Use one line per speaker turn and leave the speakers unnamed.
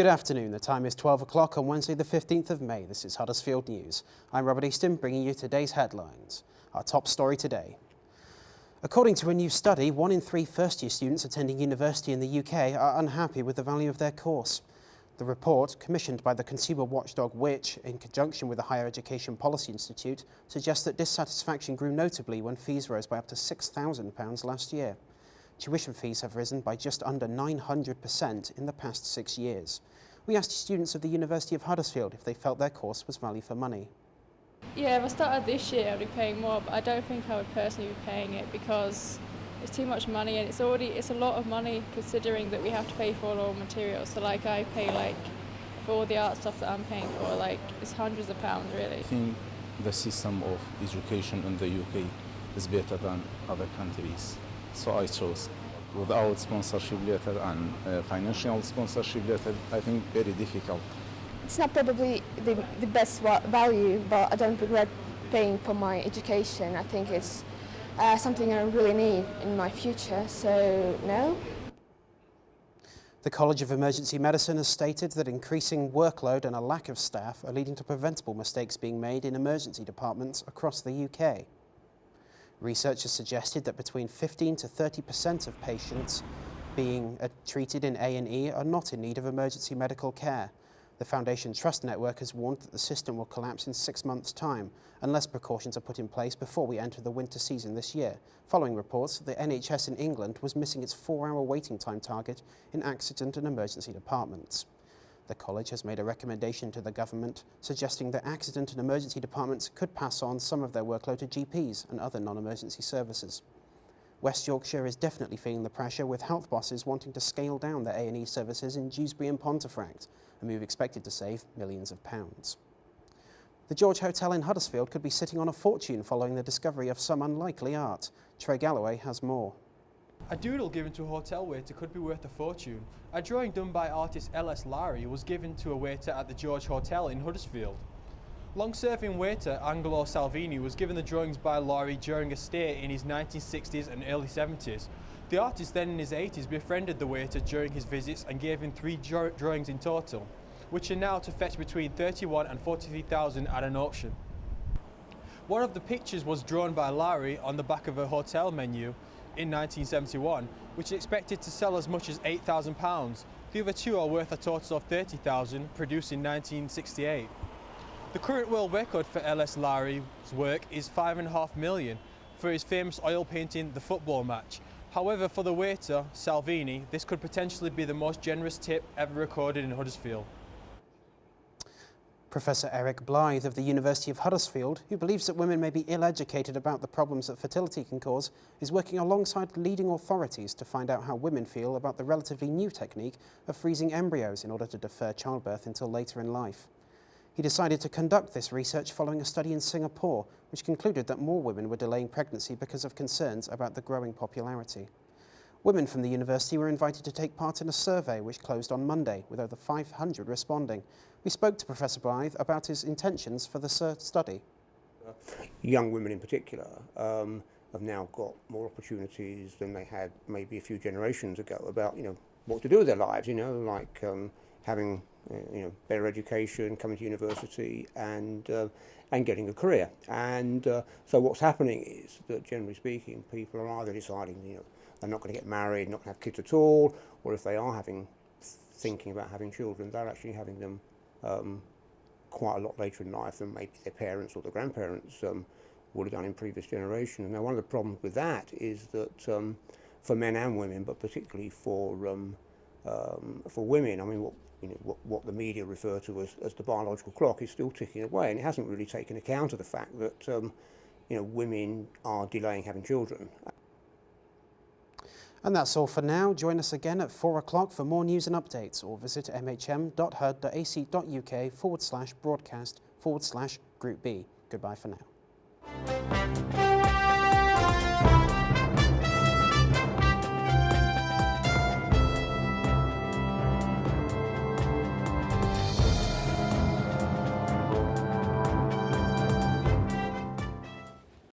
Good afternoon. The time is 12 o'clock on Wednesday the 15th of May. This is Huddersfield News. I'm Robert Easton bringing you today's headlines. Our top story today. According to a new study, 1 in 3 first-year students attending university in the UK are unhappy with the value of their course. The report, commissioned by the consumer watchdog Which, in conjunction with the Higher Education Policy Institute, suggests that dissatisfaction grew notably when fees rose by up to £6,000 last year. Tuition fees have risen by just under 900% in the past 6 years. We asked students of the University of Huddersfield if they felt their course was value for money.
Yeah, if I started this year I'd be paying more, but I don't think I would personally be paying it because it's too much money, and it's a lot of money considering that we have to pay for all our materials. So I pay for all the art stuff that I'm paying for, it's hundreds of pounds really.
I think the system of education in the UK is better than other countries. So I chose without sponsorship letter and financial sponsorship letter. I think very difficult.
It's not probably the best value, but I don't regret paying for my education. I think it's something I really need in my future, so no.
The College of Emergency Medicine has stated that increasing workload and a lack of staff are leading to preventable mistakes being made in emergency departments across the UK. Research has suggested that between 15 to 30% of patients being treated in A&E are not in need of emergency medical care. The Foundation Trust Network has warned that the system will collapse in 6 months' time unless precautions are put in place before we enter the winter season this year, following reports that the NHS in England was missing its 4-hour waiting time target in accident and emergency departments. The college has made a recommendation to the government suggesting that accident and emergency departments could pass on some of their workload to GPs and other non-emergency services. West Yorkshire is definitely feeling the pressure, with health bosses wanting to scale down their A&E services in Dewsbury and Pontefract, a move expected to save millions of pounds. The George Hotel in Huddersfield could be sitting on a fortune following the discovery of some unlikely art. Trey Galloway has more.
A doodle given to a hotel waiter could be worth a fortune. A drawing done by artist L.S. Lowry was given to a waiter at the George Hotel in Huddersfield. Long-serving waiter Angelo Salvini was given the drawings by Lowry during a stay in his 1960s and early 70s. The artist, then in his 80s, befriended the waiter during his visits and gave him 3 drawings in total, which are now to fetch between 31 and 43,000 at an auction. One of the pictures was drawn by Lowry on the back of a hotel menu in 1971, which is expected to sell as much as £8,000. The other 2 are worth a total of £30,000, produced in 1968. The current world record for L.S. Lowry's work is $5.5 million for his famous oil painting The Football Match. However, for the waiter, Salvini, this could potentially be the most generous tip ever recorded in Huddersfield.
Professor Eric Blythe of the University of Huddersfield, who believes that women may be ill-educated about the problems that fertility can cause, is working alongside leading authorities to find out how women feel about the relatively new technique of freezing embryos in order to defer childbirth until later in life. He decided to conduct this research following a study in Singapore, which concluded that more women were delaying pregnancy because of concerns about the growing popularity. Women from the university were invited to take part in a survey which closed on Monday, with over 500 responding. We spoke to Professor Blythe about his intentions for the study.
Young women in particular have now got more opportunities than they had maybe a few generations ago about, what to do with their lives, having better education, coming to university and getting a career. And so what's happening is that, generally speaking, people are either deciding, they're not going to get married, not going to have kids at all, or if they are thinking about having children, they're actually having them quite a lot later in life than maybe their parents or their grandparents would have done in previous generations. Now, one of the problems with that is that for men and women, but particularly for women, I mean, what the media refer to as the biological clock is still ticking away, and it hasn't really taken account of the fact that women are delaying having children.
And that's all for now. Join us again at 4 o'clock for more news and updates, or visit mhm.hud.ac.uk/broadcast/Group B. Goodbye for now.